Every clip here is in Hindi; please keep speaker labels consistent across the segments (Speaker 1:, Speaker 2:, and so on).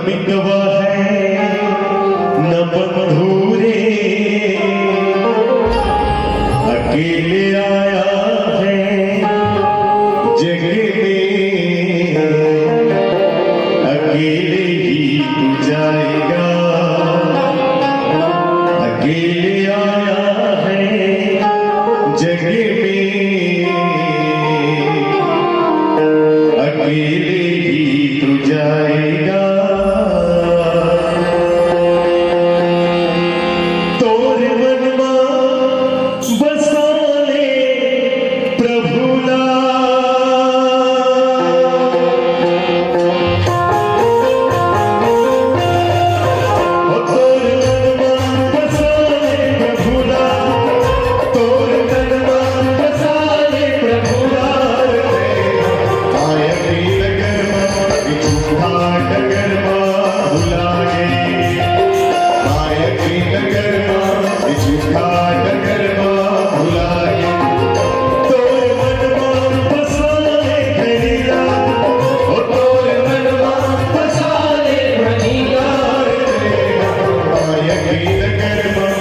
Speaker 1: मितवा है न बंधुरे, अकेले आया है जग में, अकेले ही तू जाएगा, अकेले आया है जग में, अकेले ही तू जाएगा। तोरे मनमा बसा ले प्रभुला, तोरे मनमा बसा ले प्रभुला, तोरे मनमा बसा ले प्रभुला। आया की नगर में झूठा डगर भुला गए, आया की नगर में झूठा डगर भुला गए। तोरे मनमा बसा ले घड़ीला, ओ तोरे मनमा बसा ले घड़ीला। आया की नगर में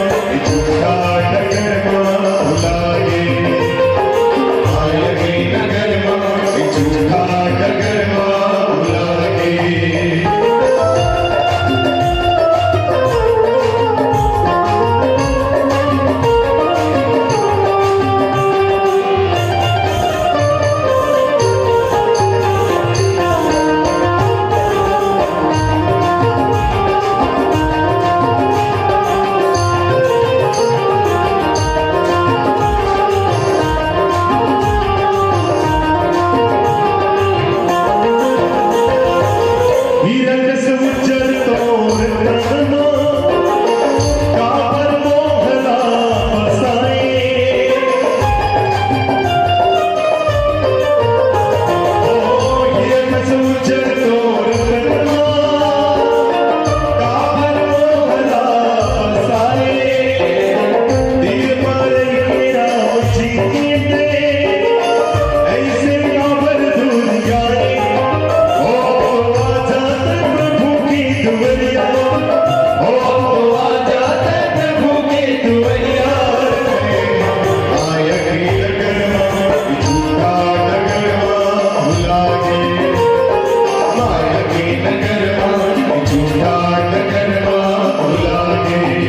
Speaker 1: झूठा डगर भुला गए, आया की नगर में झूठा डगर भुला गए। हिरन से उज्जर तोर तनमा, काबर मोहला बसाए। ओ हिरन से उज्जर तोर तनमा, काबर मोहला बसाए। दिल पर घेरा जीते ऐसे काबर दूर जाए। ओ आजा प्रभु की दुआरिया, ओ आजा प्रभु की दुआरिया। आया की नगर में झूठा डगर भुला गए, आया की नगर में झूठा डगर भुला गए।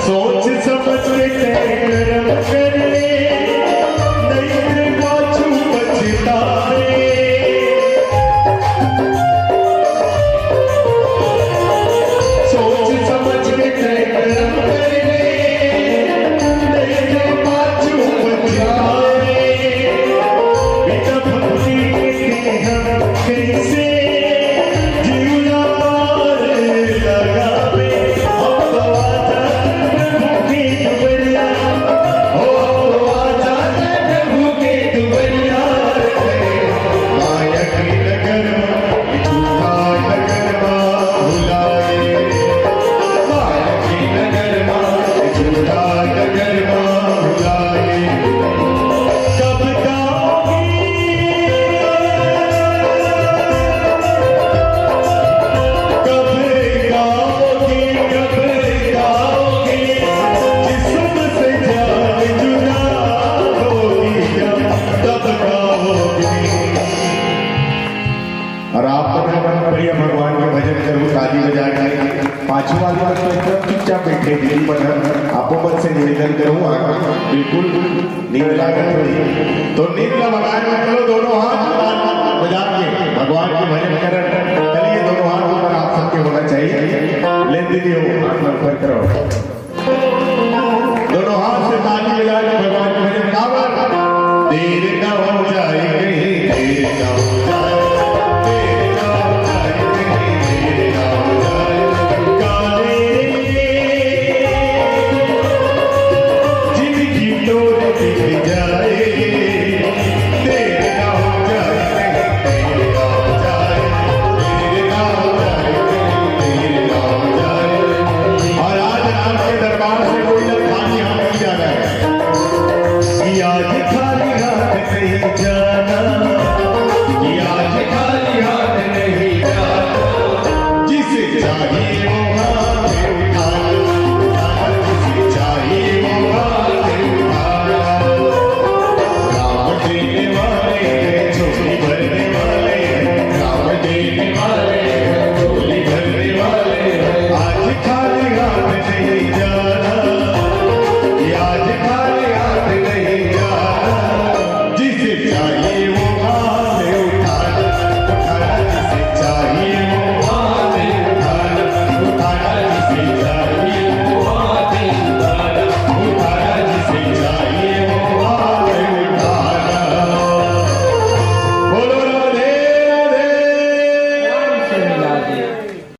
Speaker 1: सोच समझ के कर्म कर ले, नहीं पाछू पछतावे। सोच समझ के कर्म कर ले, नहीं पाछू पछतावे। बिना भक्ति के हम कैसे जीवना पार लगावे। अब तो आजा प्रभु की दुआरिया, ओ आजा प्रभु की दुआरिया। आया की नगर में झूठा डगर भुला गए, आया की नगर में झूठा डगर भुला गए। कब गाओगी, कब गाओगी, कब गाओगी, जिस्म से जान जुदा होगी जब, तब गाओगी। और आप प्रिय भगवान के भजन करूँ ताली बजा के। पांचों वाली बात तो एकदम चुपचाप बैठे दिल्ली पर आपो मन से निवेदन करूँ, बिल्कुल नींद लागत हुई तो नींद का भगवान में करो, दोनों हाथ बजा के भगवान के भजन कर। चलिए दोनों हाथ ऊपर आप सबके होना चाहिए। ले दीदी हो हाथ ऊपर करो, दोनों जोहार से ताली बजा के भगवान के भजन गावर। देर न हो जाए कहीं, देर न हो जाए, देर न हो जाए कहीं, देर न हो जाए। काले जिनकी डोर दिख जाए, देर न हो जाए कहीं, देर न हो जाए, देर न हो जाए कहीं, देर न हो जाए। और आज राम के दरबार से कोई न खाली हाथ नहीं जाना है, कि आज खाली हाथ नहीं जाना, कि आज खाली हाथ नहीं जाना। जिसे चाहिए वो हाथ उठा